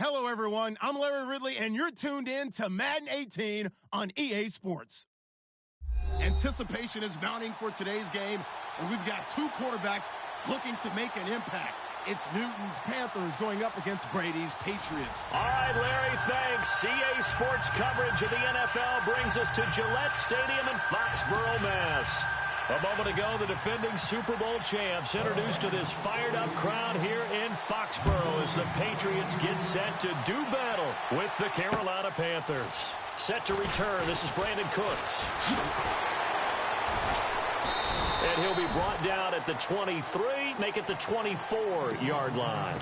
Hello, everyone. I'm Larry Ridley, and you're tuned in to Madden 18 on EA Sports. Anticipation is mounting for today's game, and we've got two quarterbacks looking to make an impact. It's Newton's Panthers going up against Brady's Patriots. All right, Larry, thanks. EA Sports coverage of the NFL brings us to Gillette Stadium in Foxborough, Mass. A moment ago, the defending Super Bowl champs introduced to this fired-up crowd here in Foxborough as the Patriots get set to do battle with the Carolina Panthers. Set to return, this is Brandon Cooks. And he'll be brought down at the 23, make it the 24-yard line.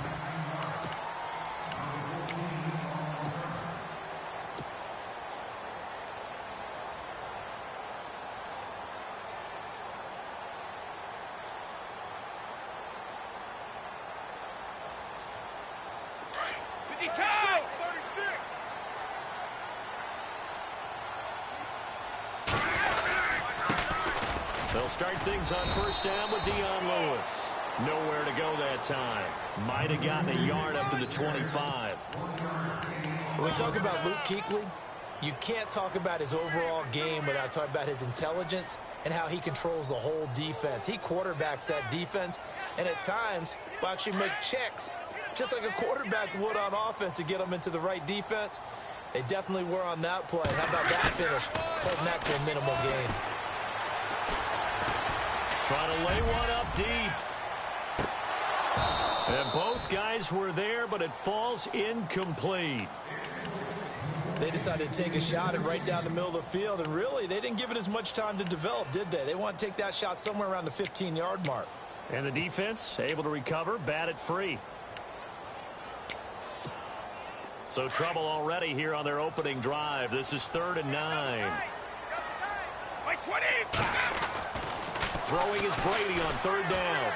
They'll start things on first down with Dion Lewis. Nowhere to go that time. Might have gotten a yard up to the 25. When we talk about Luke Kuechly, you can't talk about his overall game without talking about his intelligence and how he controls the whole defense. He quarterbacks that defense, and at times will actually make checks, just like a quarterback would on offense to get them into the right defense. They definitely were on that play. How about that finish? Holding that to a minimal gain. Trying to lay one up deep. And both guys were there, but it falls incomplete. They decided to take a shot and right down the middle of the field, and really, they didn't give it as much time to develop, did they? They want to take that shot somewhere around the 15-yard mark. And the defense able to recover, bat it free. So trouble already here on their opening drive. This is 3rd and 9. Throwing is Brady on 3rd down.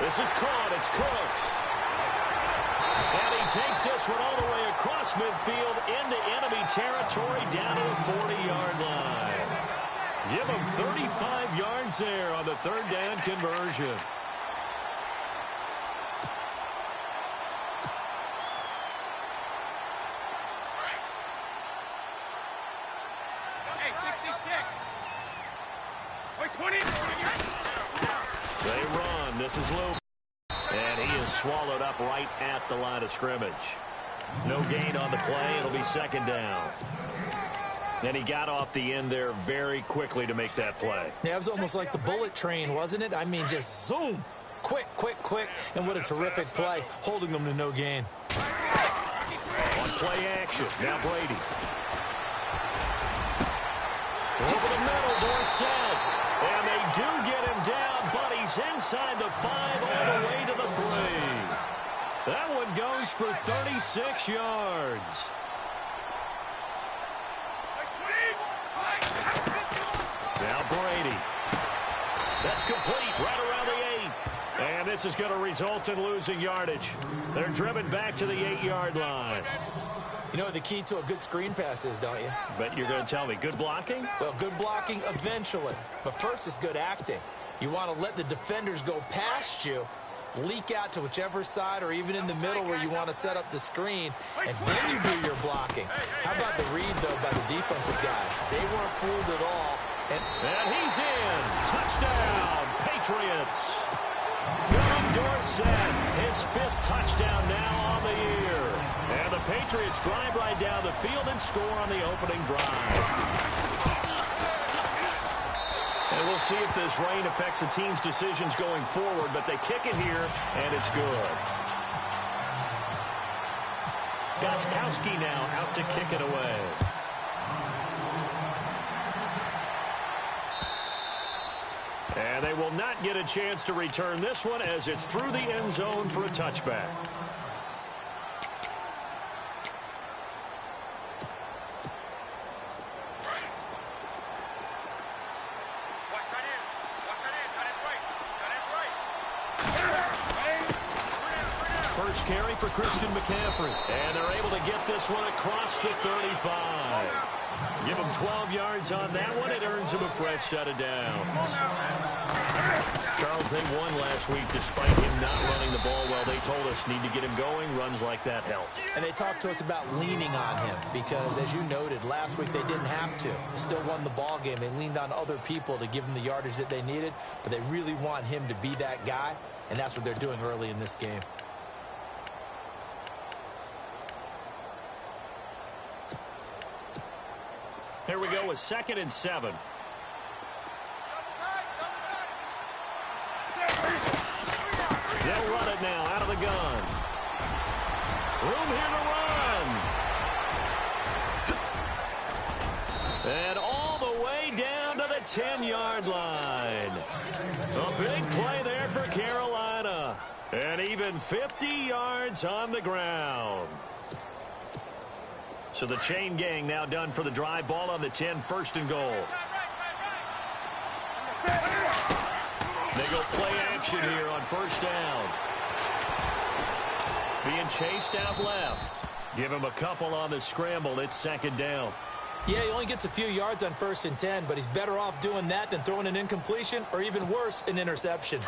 This is caught. It's Cooks. And he takes this one all the way across midfield into enemy territory down to the 40-yard line. Give him 35 yards there on the 3rd down conversion. They run. This is Luke. And he is swallowed up right at the line of scrimmage. No gain on the play. It'll be 2nd down. And he got off the end there very quickly to make that play. Yeah, it was almost like the bullet train, wasn't it? I mean, just zoom. Quick, quick, quick. And what a terrific play, holding them to no gain. On play action. Now Brady. Over the middle, Dorsett. And they do get him down, but he's inside the 5 all the way to the 3. That one goes for 36 yards. Now Brady. That's complete right around the 8. And this is going to result in losing yardage. They're driven back to the 8-yard line. You know what the key to a good screen pass is, don't you? But you're going to tell me, good blocking? Well, good blocking eventually. But first is good acting. You want to let the defenders go past you, leak out to whichever side or even in the middle where you want to set up the screen, and then you do your blocking. How about the read, though, by the defensive guys? They weren't fooled at all. And he's in. Touchdown, Patriots. Philip Dorsett, his 5th touchdown now on the year. And the Patriots drive right down the field and score on the opening drive. And we'll see if this rain affects the team's decisions going forward, but they kick it here, and it's good. Gostkowski now out to kick it away. And they will not get a chance to return this one as it's through the end zone for a touchback. First carry for Christian McCaffrey. And they're able to get this one across the 35. Give him 12 yards on that one. It earns him a fresh set of downs. Charles Charles, they won last week despite him not running the ball well. They told us need to get him going. Runs like that help. And they talked to us about leaning on him because, as you noted, last week they didn't have to. Still won the ball game. They leaned on other people to give them the yardage that they needed, but they really want him to be that guy, and that's what they're doing early in this game. Here we go with 2nd and 7. They'll run it now out of the gun. Room here to run. And all the way down to the 10-yard line. A big play there for Carolina. And even 50 yards on the ground. So the chain gang now done for the drive. Ball on the 10, 1st and goal. They go play action here on 1st down. Being chased out left. Give him a couple on the scramble. It's 2nd down. Yeah, he only gets a few yards on 1st and 10, but he's better off doing that than throwing an incompletion or even worse, an interception.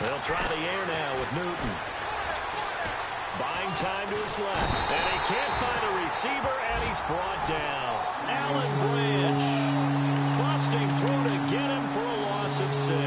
They'll try the air now with Newton. Buying time to his left. And he can't find a receiver, and he's brought down. Allen Branch busting through to get him for a loss of 6.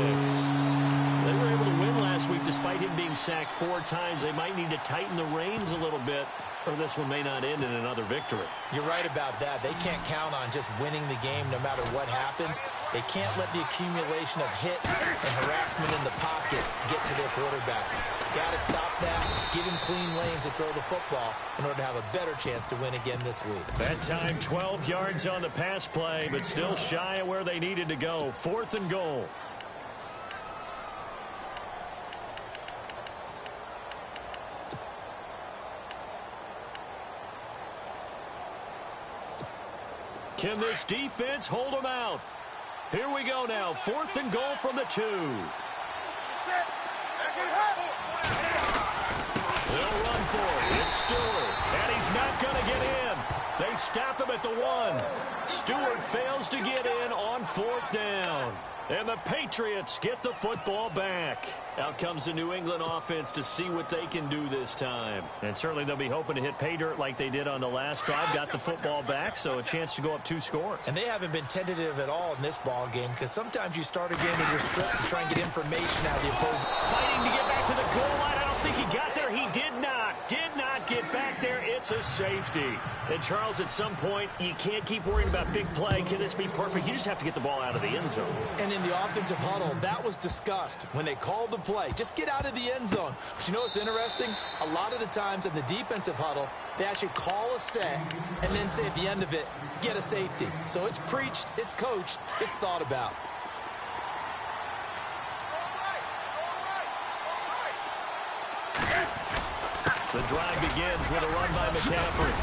They were able to win last week despite him being sacked 4 times. They might need to tighten the reins a little bit, or this one may not end in another victory. You're right about that. They can't count on just winning the game no matter what happens. They can't let the accumulation of hits and harassment in the pocket get to their quarterback. Got to stop that, give him clean lanes to throw the football in order to have a better chance to win again this week. That time 12 yards on the pass play, but still shy of where they needed to go. 4th and goal. Can this defense hold them out? Here we go now. 4th and goal from the 2. They'll run for it. It's Stewart. And he's not going to get in. They stop him at the 1. Stewart fails to get in on 4th down. And the Patriots get the football back. Out comes the New England offense to see what they can do this time. And certainly they'll be hoping to hit pay dirt like they did on the last drive. Got the football back, so a chance to go up 2 scores. And they haven't been tentative at all in this ball game because sometimes you start a game with your script to try and get information out of the opposing. Fighting to get back to the goal line. I don't think he got there. He did not. Did not get back there. It's a safety. And Charles, at some point, you can't keep worrying about big play. Can this be perfect? You just have to get the ball out of the end zone. And in the offensive huddle, that was discussed when they called the play. Just get out of the end zone. But you know what's interesting? A lot of the times in the defensive huddle, they actually call a set and then say at the end of it, get a safety. So it's preached, it's coached, it's thought about. The drive begins with a run by McCaffrey.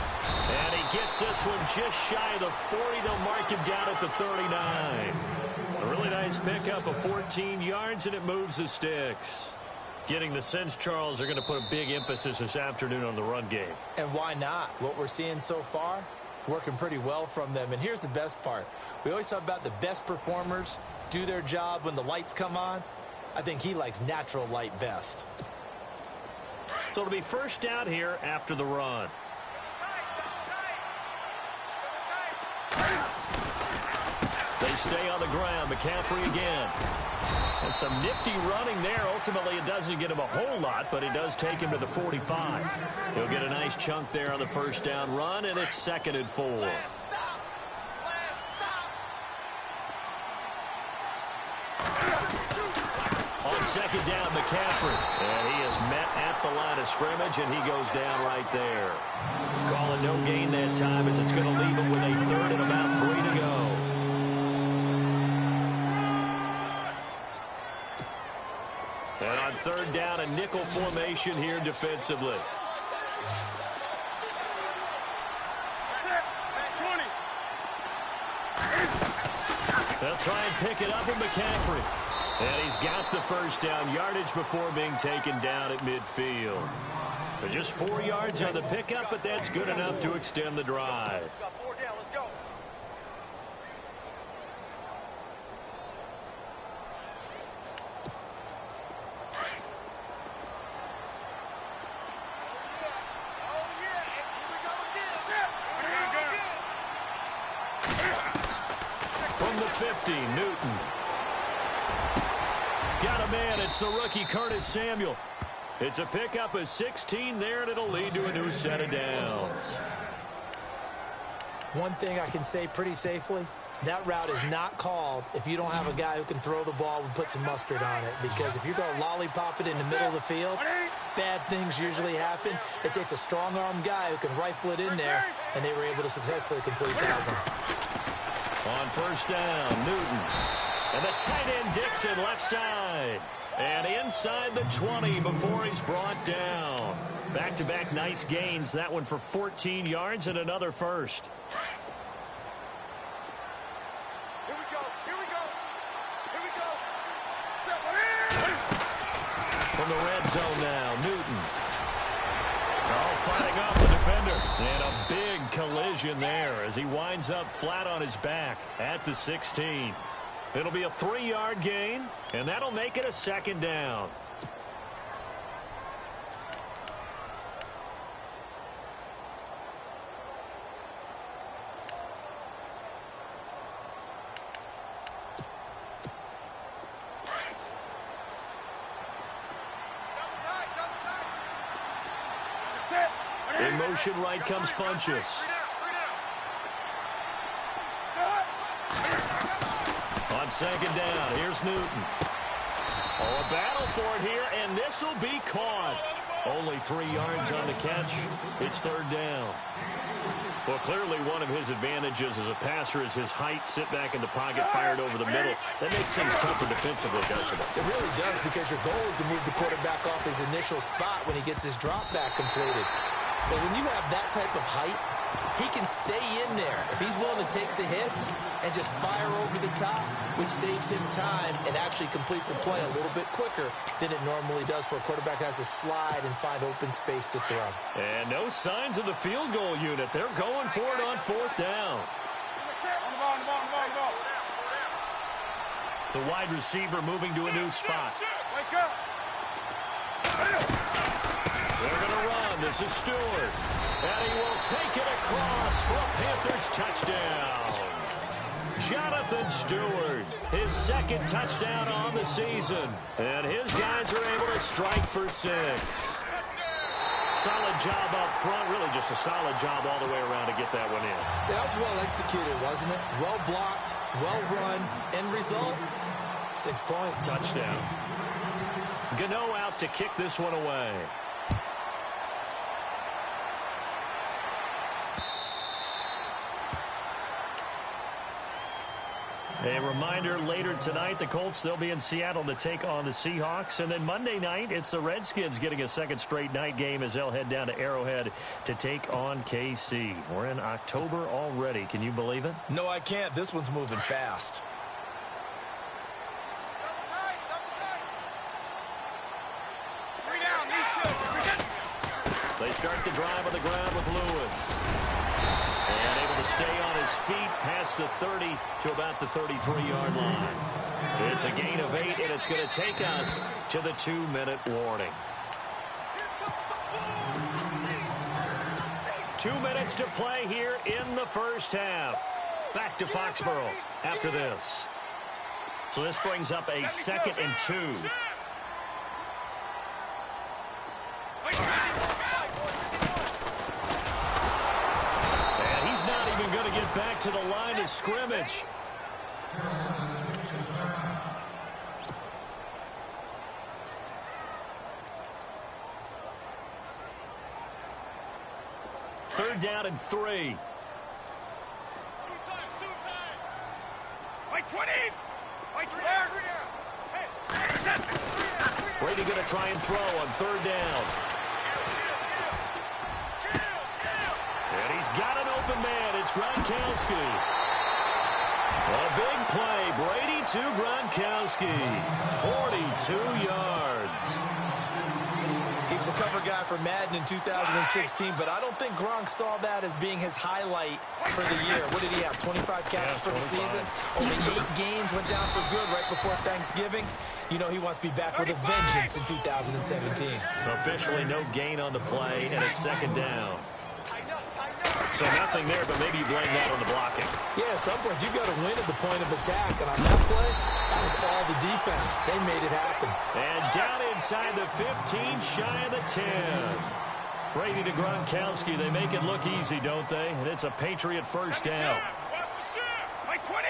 And he gets this one just shy of the 40. They'll mark him down at the 39. A really nice pickup of 14 yards, and it moves the sticks. Getting the sense, Charles, they're going to put a big emphasis this afternoon on the run game. And why not? What we're seeing so far, working pretty well from them. And here's the best part. We always talk about the best performers do their job when the lights come on. I think he likes natural light best. So it'll be 1st down here after the run. They stay on the ground. McCaffrey again. And some nifty running there. Ultimately, it doesn't get him a whole lot, but it does take him to the 45. He'll get a nice chunk there on the 1st down run, and it's 2nd and 4. On 2nd down, McCaffrey. And he is met at the line of scrimmage, and he goes down right there. Call it no gain that time, as it's going to leave him with a 3rd and about 3 to go. And on 3rd down, a nickel formation here defensively. They'll try and pick it up with McCaffrey. And he's got the 1st down yardage before being taken down at midfield. But just 4 yards on the pickup, but that's good enough to extend the drive. From the 50, Newton. Got a man. It's the rookie, Curtis Samuel. It's a pickup of 16 there, and it'll lead to a new set of downs. One thing I can say pretty safely, that route is not called if you don't have a guy who can throw the ball and put some mustard on it. Because if you're going to lollipop it in the middle of the field, bad things usually happen. It takes a strong-arm guy who can rifle it in there, and they were able to successfully complete that one. On first down, Newton. And the tight end Dixon left side. And inside the 20 before he's brought down. Back-to-back nice gains. That one for 14 yards and another first. From the red zone now, Newton. Fighting off the defender. And a big collision there as he winds up flat on his back at the 16. It'll be a 3-yard gain, and that'll make it a second down. In motion right comes Funchess. On second down, here's Newton. Oh, a battle for it here, and this will be caught. Only 3 yards on the catch. It's third down. Well, clearly one of his advantages as a passer is his height. Sit back in the pocket, fired over the middle. That makes things tougher defensively, doesn't it? It really does, because your goal is to move the quarterback off his initial spot when he gets his drop back completed. But when you have that type of height, he can stay in there if he's willing to take the hits and just fire over the top, which saves him time and actually completes a play a little bit quicker than it normally does for a quarterback who has to slide and find open space to throw. And no signs of the field goal unit. They're going for it on fourth down. The wide receiver moving to a new spot. They're going to run. This is Stewart. And he will take it across for a Panthers touchdown. Jonathan Stewart, his second touchdown on the season. And his guys are able to strike for 6. Solid job up front. Really just a solid job all the way around to get that one in. That was well executed, wasn't it? Well blocked, well run. End result, 6 points. Touchdown. Gano out to kick this one away. A reminder, later tonight, the Colts, they'll be in Seattle to take on the Seahawks. And then Monday night, it's the Redskins getting a second straight night game as they'll head down to Arrowhead to take on KC. We're in October already. Can you believe it? No, I can't. This one's moving fast. They start the drive on the ground with Lewis. And able to stay on his feet past the 30 to about the 33-yard line. It's a gain of 8, and it's going to take us to the 2-minute warning. 2 minutes to play here in the first half. Back to Foxborough after this. So this brings up a 2nd and 2. Going to get back to the line of scrimmage. Third down and 3. Brady going to try and throw on third down. And he's got an open man. It's Gronkowski. A big play. Brady to Gronkowski. 42 yards. He was a cover guy for Madden in 2016, but I don't think Gronk saw that as being his highlight for the year. What did he have, 25 catches for the season? Only 8 games, went down for good right before Thanksgiving. You know he wants to be back with a vengeance in 2017. Officially no gain on the play, and it's second down. So nothing there, but maybe you blame that on the blocking. Yeah, at some point, you've got to win at the point of attack. And on that play, that was all the defense. They made it happen. And down inside the 15, shy of the 10. Brady to Gronkowski. They make it look easy, don't they? And it's a Patriot first down. Like 20.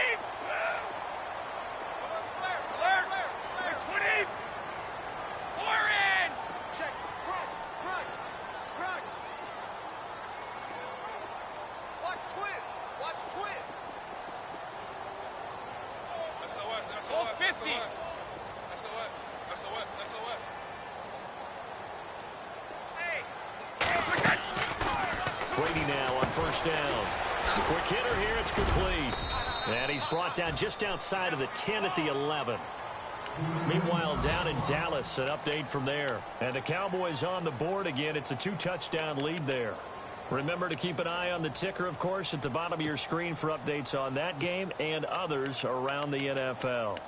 Brady now on first down. Quick hitter here. It's complete. And he's brought down just outside of the 10 at the 11. Meanwhile, down in Dallas, an update from there. And the Cowboys on the board again. It's a 2-touchdown lead there. Remember to keep an eye on the ticker, of course, at the bottom of your screen for updates on that game and others around the NFL.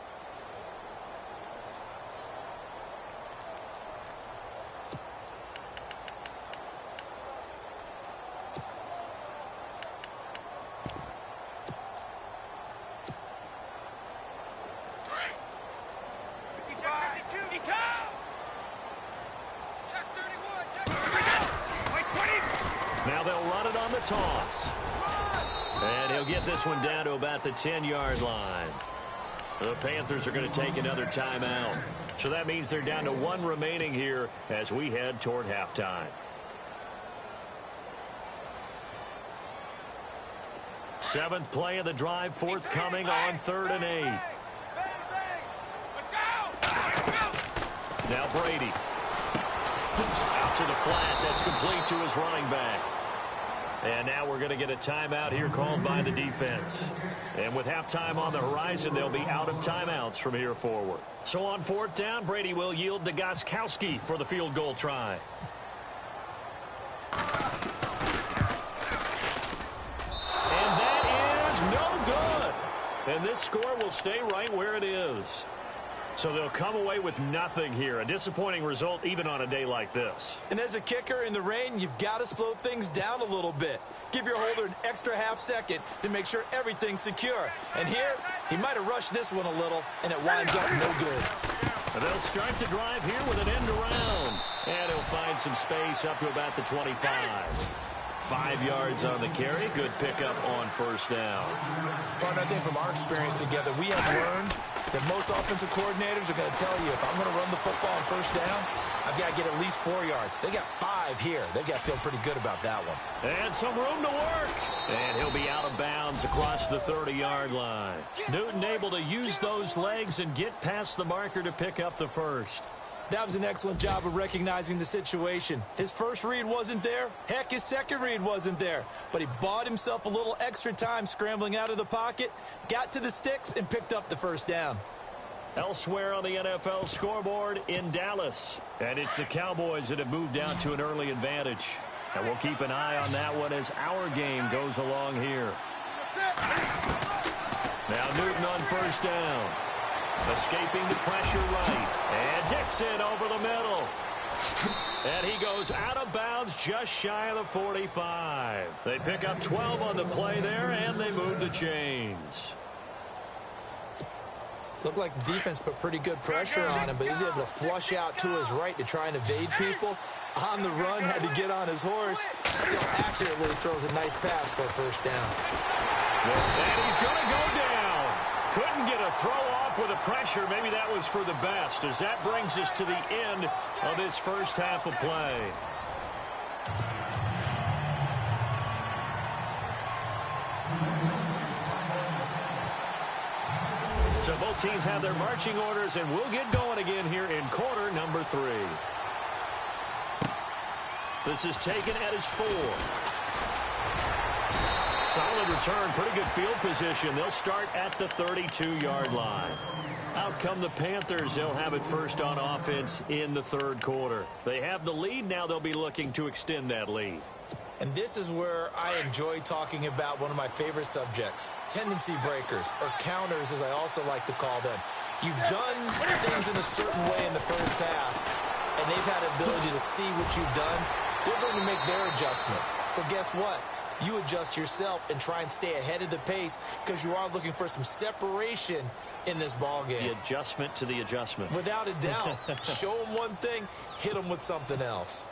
Now they'll run it on the toss. And he'll get this one down to about the 10-yard line. The Panthers are going to take another timeout. So that means they're down to one remaining here as we head toward halftime. Seventh play of the drive, forthcoming on 3rd and 8. Now Brady. Out to the flat. That's complete to his running back. And now we're going to get a timeout here called by the defense. And with halftime on the horizon, they'll be out of timeouts from here forward. So on 4th down, Brady will yield to Gronkowski for the field goal try. And that is no good. And this score will stay right where it is. So they'll come away with nothing here. A disappointing result even on a day like this. And as a kicker in the rain, you've got to slow things down a little bit. Give your holder an extra half second to make sure everything's secure. And here, he might have rushed this one a little, and it winds up no good. And they'll start the drive here with an end around. And he'll find some space up to about the 25. 5 yards on the carry. Good pickup on first down. Partner, I think from our experience together, we have learned that most offensive coordinators are going to tell you, if I'm going to run the football on first down, I've got to get at least 4 yards. They got 5 here. They've got to feel pretty good about that one. And some room to work. And he'll be out of bounds across the 30-yard line. Newton able to use those legs and get past the marker to pick up the first. That was an excellent job of recognizing the situation. His first read wasn't there. Heck, his second read wasn't there. But he bought himself a little extra time scrambling out of the pocket, got to the sticks, and picked up the first down. Elsewhere on the NFL scoreboard in Dallas. And it's the Cowboys that have moved down to an early advantage. And we'll keep an eye on that one as our game goes along here. Now Newton on first down. Escaping the pressure right. And Dixon over the middle. And he goes out of bounds just shy of the 45. They pick up 12 on the play there, and they move the chains. Looked like the defense put pretty good pressure on him, but he's able to flush out to his right to try and evade people. On the run, had to get on his horse. Still accurately throws a nice pass for a first down. And he's going to go down. Couldn't get a throw off with the pressure. Maybe that was for the best, as that brings us to the end of this first half of play. So both teams have their marching orders, and we'll get going again here in quarter number 3. This is taken at his 4. Solid return, pretty good field position. They'll start at the 32-yard line. Out come the Panthers. They'll have it first on offense in the 3rd quarter. They have the lead. Now they'll be looking to extend that lead. And this is where I enjoy talking about one of my favorite subjects, tendency breakers, or counters as I also like to call them. You've done things in a certain way in the first half, and they've had the ability to see what you've done. They're going to make their adjustments. So guess what? you adjust yourself and try and stay ahead of the pace because you are looking for some separation in this ball game. The adjustment to the adjustment. Without a doubt. Show them one thing, hit them with something else.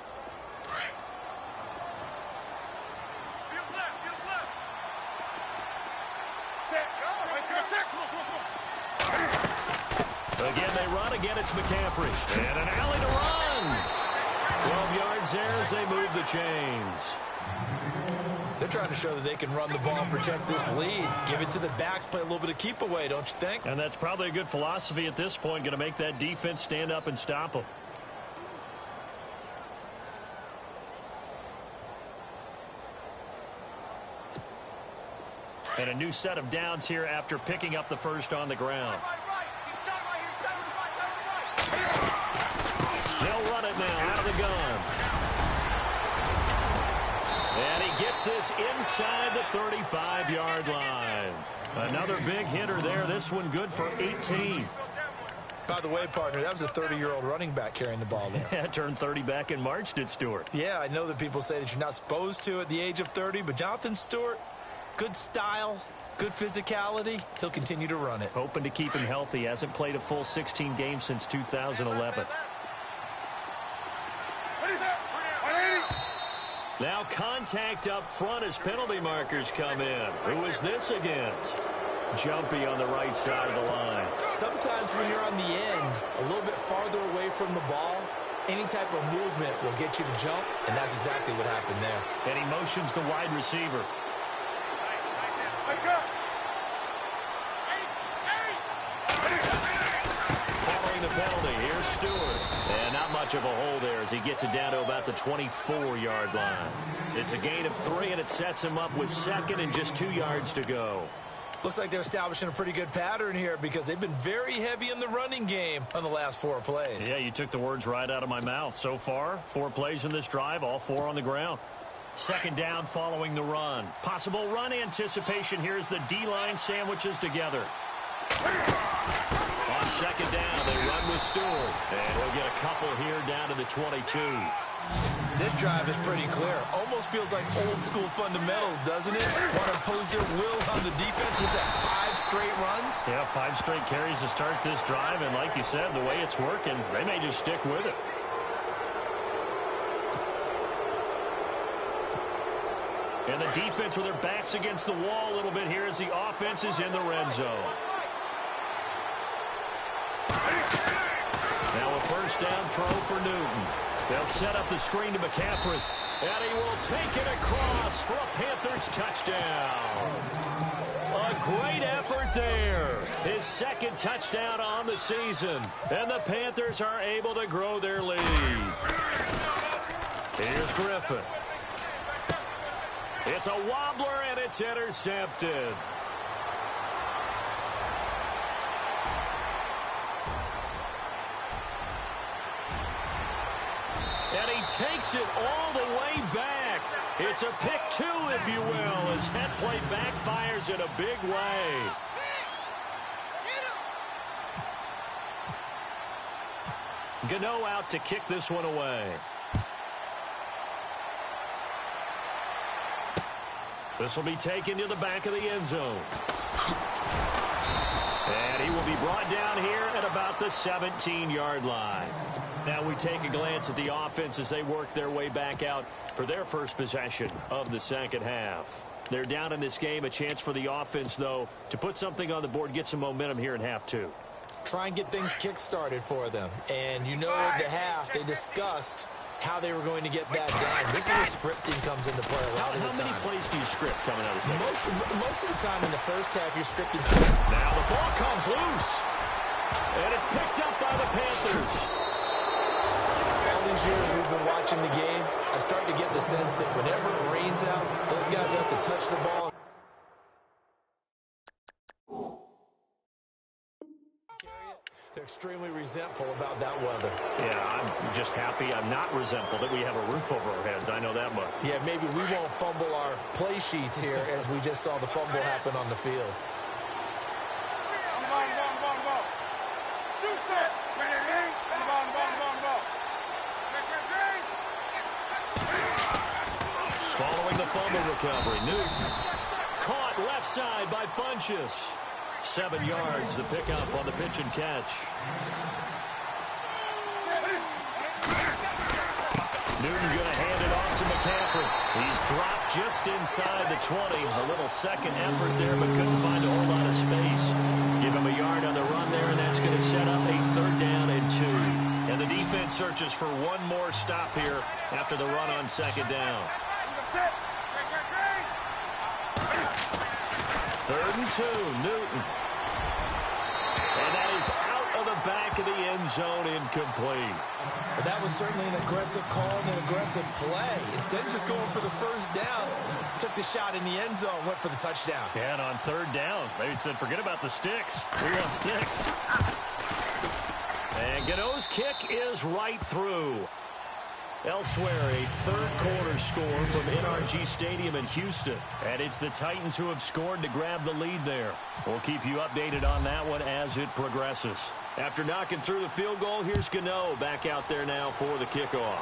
Again, they run. Again, it's McCaffrey. And an alley to run. 12 yards there as they move the chains. They're trying to show that they can run the ball and protect this lead. Give it to the backs, play a little bit of keep away, don't you think? And that's probably a good philosophy at this point, going to make that defense stand up and stop them. And a new set of downs here after picking up the first on the ground. They'll run it now out of the gun. And he gets this inside the 35-yard line. Another big hitter there. This one good for 18. By the way, partner, that was a 30-year-old running back carrying the ball there. Yeah, turned 30 back in March, did Stewart. Yeah, I know that people say that you're not supposed to at the age of 30, but Jonathan Stewart, good style, good physicality. He'll continue to run it. Hoping to keep him healthy. Hasn't played a full 16 games since 2011. Now contact up front as penalty markers come in. Who is this against? Jumpy on the right side of the line. Sometimes when you're on the end, a little bit farther away from the ball, any type of movement will get you to jump, and that's exactly what happened there. And he motions the wide receiver. Following the penalty, here's Stewart. And not much of a hole there as he gets it down to about the 24-yard line. It's a gain of 3, and it sets him up with second and just 2 yards to go. Looks like they're establishing a pretty good pattern here because they've been very heavy in the running game on the last 4 plays. Yeah, you took the words right out of my mouth. So far, 4 plays in this drive, all 4 on the ground. Second down following the run. Possible run anticipation. Here's the D-line sandwiches together. On second down, they run with Stewart. And he'll get a couple here down to the 22. This drive is pretty clear. Almost feels like old school fundamentals, doesn't it? Want to impose their will on the defense. Was that 5 straight runs? Yeah, 5 straight carries to start this drive. And like you said, the way it's working, they may just stick with it. And the defense with their backs against the wall a little bit here as the offense is in the red zone. Now a first down throw for Newton. They'll set up the screen to McCaffrey. And he will take it across for a Panthers touchdown. A great effort there. His second touchdown on the season. And the Panthers are able to grow their lead. Here's Griffin. It's a wobbler, and it's intercepted. And he takes it all the way back. It's a pick 2, if you will, as that play backfires in a big way. Gano out to kick this one away. This will be taken to the back of the end zone. And he will be brought down here at about the 17-yard line. Now we take a glance at the offense as they work their way back out for their first possession of the second half. They're down in this game. A chance for the offense, though, to put something on the board, get some momentum here in half 2. Try and get things kick-started for them. And you know at the half, they discussed how they were going to get that done. This is where scripting comes into play a lot of the time. How many plays do you script coming out of the second? Most of the time in the first half, you're scripting. Now the ball comes loose. And it's picked up by the Panthers. All these years we've been watching the game, I start to get the sense that whenever it rains out, those guys have to touch the ball. They're extremely resentful about that weather. Yeah, I'm just happy I'm not resentful that we have a roof over our heads. I know that much. Yeah, maybe we won't fumble our play sheets here as we just saw the fumble happen on the field. Following the fumble recovery. Newton caught left side by Funchess. 7 yards, the pickup on the pitch and catch. Newton going to hand it off to McCaffrey. He's dropped just inside the 20. A little second effort there, but couldn't find a whole lot of space. Give him a yard on the run there, and that's going to set up a 3rd down and 2. And the defense searches for one more stop here after the run on 2nd down. 3rd and 2, Newton. And that is out of the back of the end zone, incomplete. But that was certainly an aggressive call and an aggressive play. Instead of just going for the 1st down, took the shot in the end zone, went for the touchdown. Yeah, and on 3rd down, they said, forget about the sticks. We want 6. And Gano's kick is right through. Elsewhere, a 3rd quarter score from NRG Stadium in Houston. And it's the Titans who have scored to grab the lead there. We'll keep you updated on that one as it progresses. After knocking through the field goal, here's Gano back out there now for the kickoff.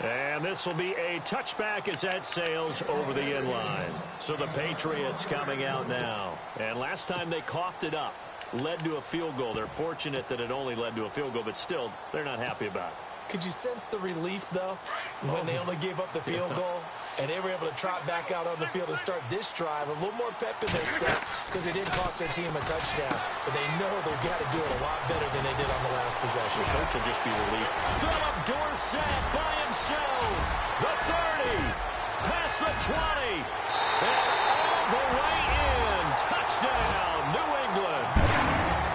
And this will be a touchback as that sails over the end line. So the Patriots coming out now. And last time they coughed it up, led to a field goal. They're fortunate that it only led to a field goal, but still, they're not happy about it. Could you sense the relief, though, when they only gave up the field goal and they were able to trot back out on the field and start this drive? A little more pep in their step because it didn't cost their team a touchdown. But they know they've got to do it a lot better than they did on the last possession. The coach will just be relieved. Philip Dorsett by himself. The 30. Past the 20. And all the way in. Touchdown, New England.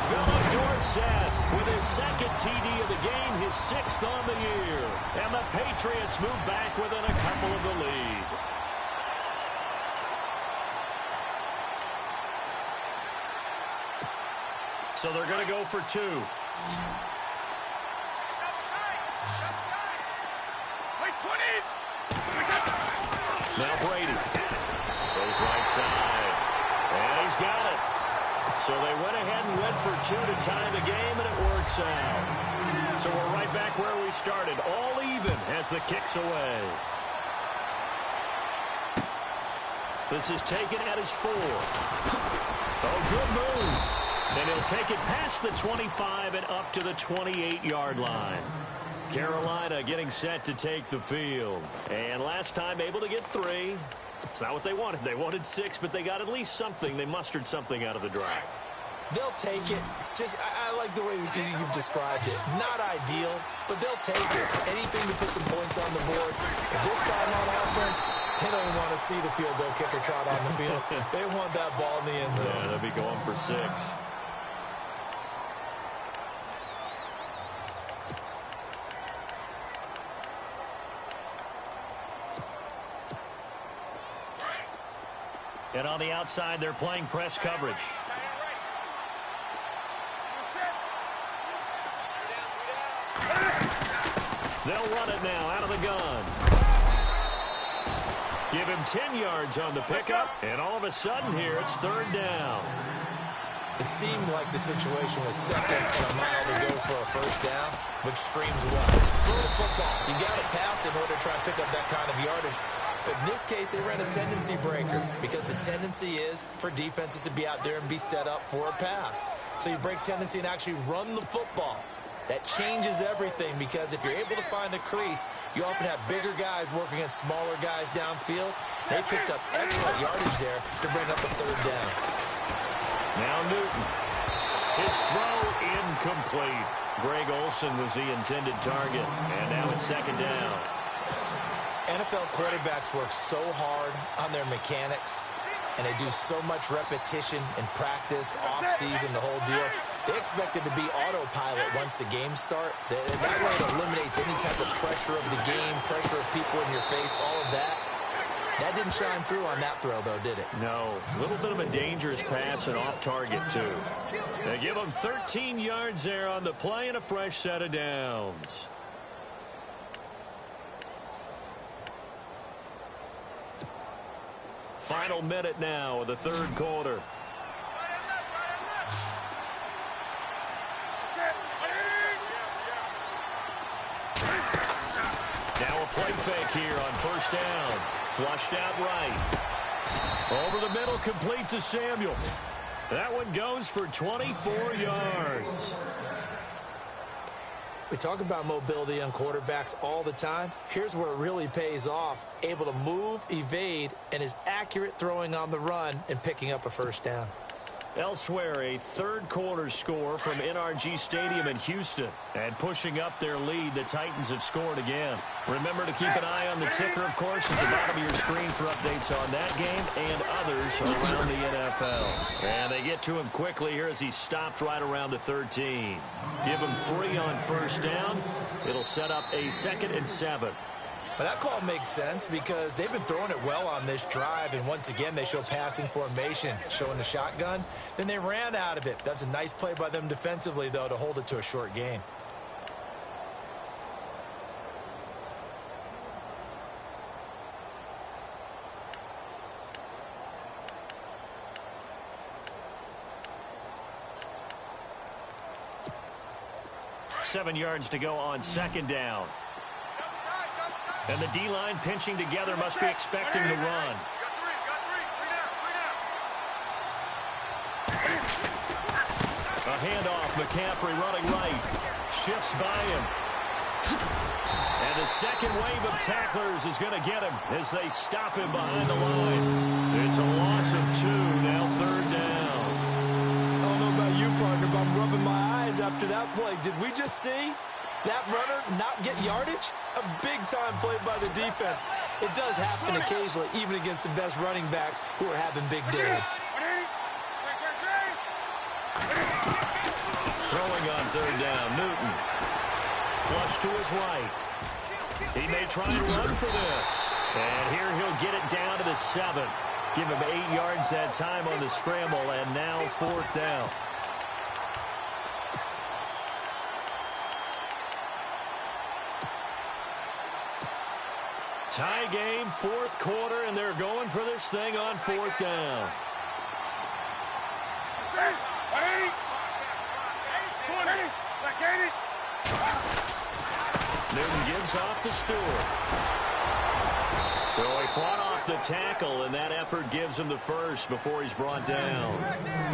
Philip Dorsett with his 2nd TD of the game, his 6th on the year. And the Patriots move back within a couple of the lead. So they're going to go for 2. Now Brady goes right side. And he's got it. So they went ahead and went for 2 to tie the game, and it works out. So we're right back where we started. All even as the kick's away. This is taken at his 4. Oh, good move. And he'll take it past the 25 and up to the 28-yard line. Carolina getting set to take the field. And last time able to get 3. It's not what they wanted. They wanted 6, but they got at least something. They mustered something out of the drive. They'll take it. I like the way you've described it. Not ideal, but they'll take it. Anything to put some points on the board. But this time on offense, they don't even want to see the field goal kicker trot on the field. They want that ball in the end zone. Yeah, they'll be going for 6. And on the outside, they're playing press coverage. They'll run it now out of the gun. Give him 10 yards on the pickup, and all of a sudden here, it's 3rd down. It seemed like the situation was 2nd and a mile to go for a 1st down, which screams what? Throw the football. You got to pass in order to try and pick up that kind of yardage. But in this case, they ran a tendency breaker because the tendency is for defenses to be out there and be set up for a pass. So you break tendency and actually run the football. That changes everything because if you're able to find a crease, you often have bigger guys working against smaller guys downfield. They picked up excellent yardage there to bring up a 3rd down. Now Newton. His throw incomplete. Greg Olsen was the intended target. And now it's 2nd down. NFL quarterbacks work so hard on their mechanics, and they do so much repetition and practice, off-season, the whole deal. They expect it to be autopilot once the games start. That way it eliminates any type of pressure of the game, pressure of people in your face, all of that. That didn't shine through on that throw, though, did it? No. A little bit of a dangerous pass and off target, too. They give him 13 yards there on the play and a fresh set of downs. Final minute now of the 3rd quarter. Now a play fake here on Flushed out right. Over the middle, complete to Samuel. That one goes for 24 yards. We talk about mobility on quarterbacks all the time. Here's where it really pays off. Able to move, evade, and is accurate throwing on the run and picking up a first down. Elsewhere, a third-quarter score from NRG Stadium in Houston. And pushing up their lead, the Titans have scored again. Remember to keep an eye on the ticker, of course, at the bottom of your screen for updates on that game and others around the NFL. And they get to him quickly here as he stopped right around the 13. Give him 3 on first down. It'll set up a 2nd and 7. But that call makes sense because they've been throwing it well on this drive, and once again they show passing formation, showing the shotgun. Then they ran out of it. That's a nice play by them defensively, though, to hold it to a short gain. Seven yards to go on 2nd down. And the D-line pinching together must be expecting the run. A handoff, McCaffrey running right. Shifts by him. And the second wave of tacklers is going to get him as they stop him behind the line. It's a loss of 2, now 3rd down. I don't know about you, partner, but I'm rubbing my eyes after that play. Did we just see that runner not get yardage? A big-time play by the defense. It does happen occasionally, even against the best running backs who are having big days. Throwing on 3rd down, Newton. Flush to his right. He may try and run for this. And here he'll get it down to the 7. Give him 8 yards that time on the scramble, and now 4th down. Tie game, 4th quarter, and they're going for this thing on 4th down. Newton gives off to Stewart. So he fought off the tackle, and that effort gives him the first before he's brought down.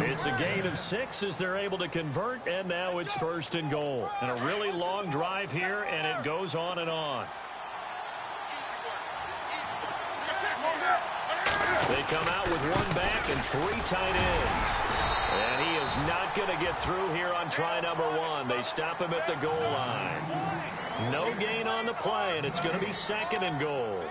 It's a gain of 6 as they're able to convert, and now it's 1st and goal. And a really long drive here, and it goes on and on. They come out with 1 back and 3 tight ends. And he is not going to get through here on try number 1. They stop him at the goal line. No gain on the play, and it's going to be 2nd and goal.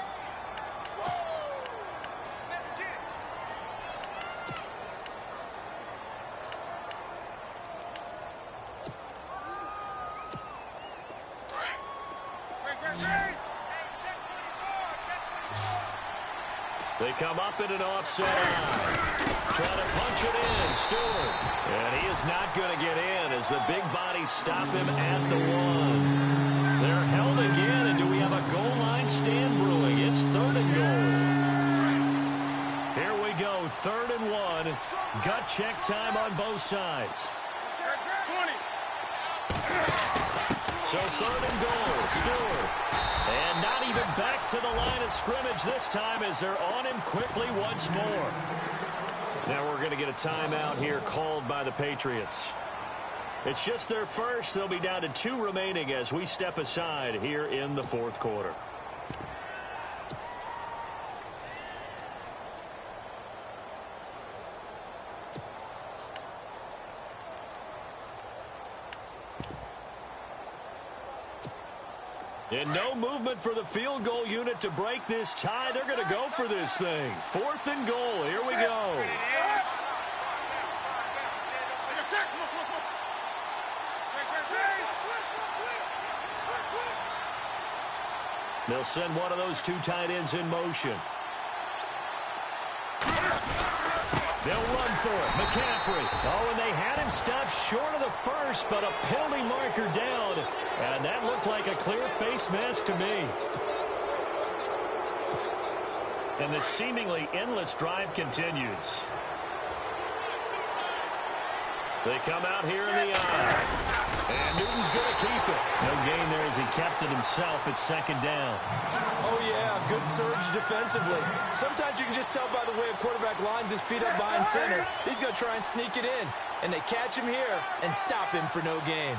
They come up in an offset eye. Trying to punch it in, Stewart. And he is not going to get in as the big bodies stop him at the 1. They're held again, and do we have a goal line stand brewing? It's 3rd and goal. Here we go, 3rd and 1. Gut check time on both sides. 20. So 3rd and goal, Stewart. And not even back to the line of scrimmage this time as they're on him quickly once more. Now we're going to get a timeout here called by the Patriots. It's just their first. They'll be down to 2 remaining as we step aside here in the 4th quarter. And no movement for the field goal unit to break this tie. They're going to go for this thing. 4th and goal. Here we go. They'll send one of those 2 tight ends in motion. They'll run for it. McCaffrey. Oh, and they had him stopped short of the first, but a penalty marker down. And that looked like a clear face mask to me. And the seemingly endless drive continues. They come out here in the eye. And Newton's going to keep it. No gain there as he kept it himself at second down. Oh, yeah, good surge defensively. Sometimes you can just tell by the way a quarterback lines his feet up behind center. He's going to try and sneak it in. And they catch him here and stop him for no gain.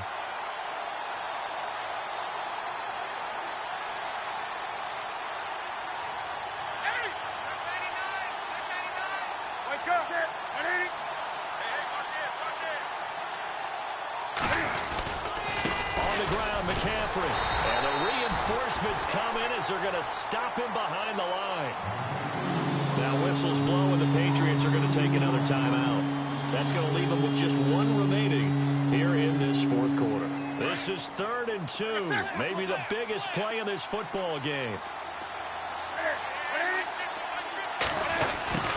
And the reinforcements come in as they're going to stop him behind the line. Now whistles blow and the Patriots are going to take another timeout. That's going to leave them with just one remaining here in this fourth quarter. This is 3rd and 2. Maybe the biggest play in this football game.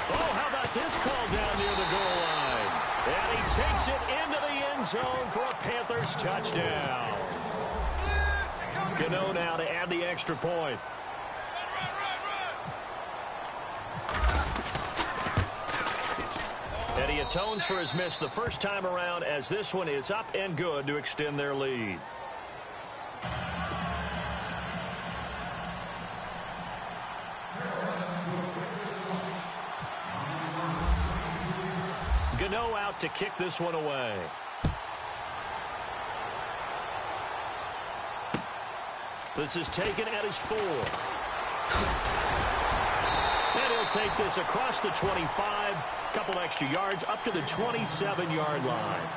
Oh, how about this call down near the goal line? And he takes it into the end zone for a Panthers touchdown. Gano now to add the extra point. And he atones for his miss the first time around as this one is up and good to extend their lead. Gano out to kick this one away. This is taken at his 4. And he'll take this across the 25. Couple extra yards up to the 27-yard line.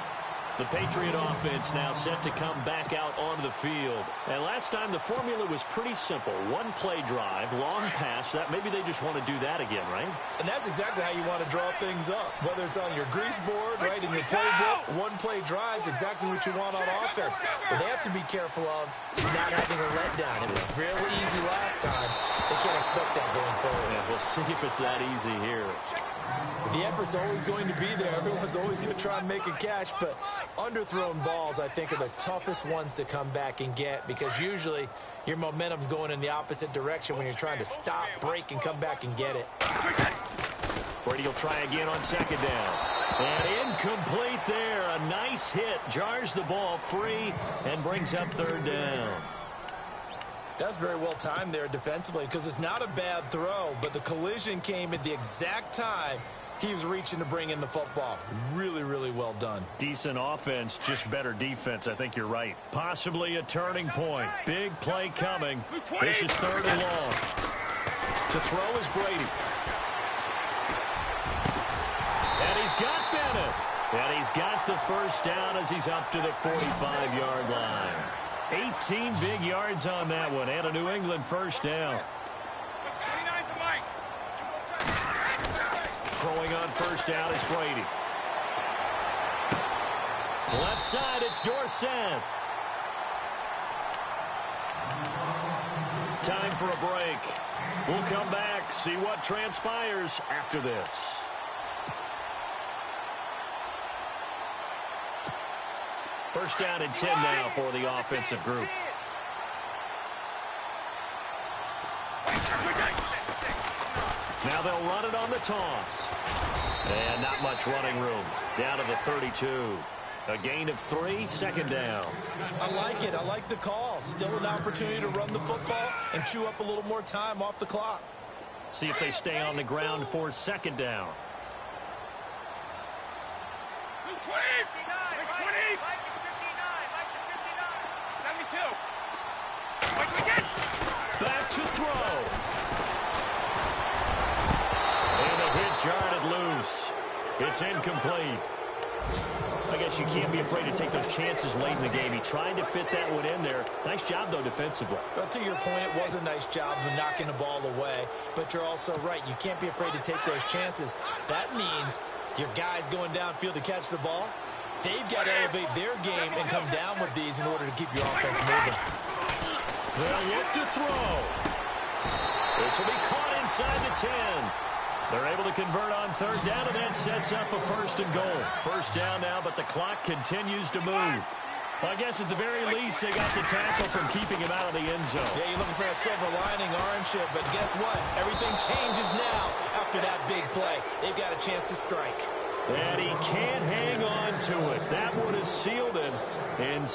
The Patriot offense now set to come back out onto the field. And last time the formula was pretty simple. One-play drive, long pass. That maybe they just want to do that again, right? And that's exactly how you want to draw things up. Whether it's on your grease board, right, in your playbook, one-play drives exactly what you want on offense. But they have to be careful of not having a letdown. It was really easy last time. They can't expect that going forward. Yeah, we'll see if it's that easy here. The effort's always going to be there. Everyone's always going to try and make a catch, but underthrown balls, I think, are the toughest ones to come back and get because usually your momentum's going in the opposite direction when you're trying to stop, break, and come back and get it. Brady will try again on second down. And incomplete there. A nice hit. Jars the ball free and brings up 3rd down. That's very well timed there defensively because it's not a bad throw, but the collision came at the exact time he was reaching to bring in the football. Really, really well done. Decent offense, just better defense. I think you're right. Possibly a turning point. Big play coming. This is 3rd and long. To throw is Brady. And he's got Bennett. And he's got the first down as he's up to the 45-yard line. 18 big yards on that one, and a New England first down. Throwing on first down is Brady. Left side, it's Dorsett. Time for a break. We'll come back, see what transpires after this. First down and 10 now for the offensive group. Now they'll run it on the toss. And not much running room. Down to the 32. A gain of 3, 2nd down. I like it. I like the call. Still an opportunity to run the football and chew up a little more time off the clock. See if they stay on the ground for 2nd down. Back to throw. And a hit jarred loose. It's incomplete. I guess you can't be afraid to take those chances late in the game. He tried to fit that one in there. Nice job, though, defensively. But to your point, it was a nice job of knocking the ball away. But you're also right. You can't be afraid to take those chances. That means your guys going downfield to catch the ball, they've got to elevate their game and come down with these in order to keep your offense moving. They'll look to throw. This will be caught inside the 10. They're able to convert on 3rd down, and that sets up a 1st and goal. First down now, but the clock continues to move. Well, I guess at the very least, they got the tackle from keeping him out of the end zone. Yeah, you're looking for a silver lining, aren't you? But guess what? Everything changes now after that big play. They've got a chance to strike. And he can't hang on to it. That one is sealed in. And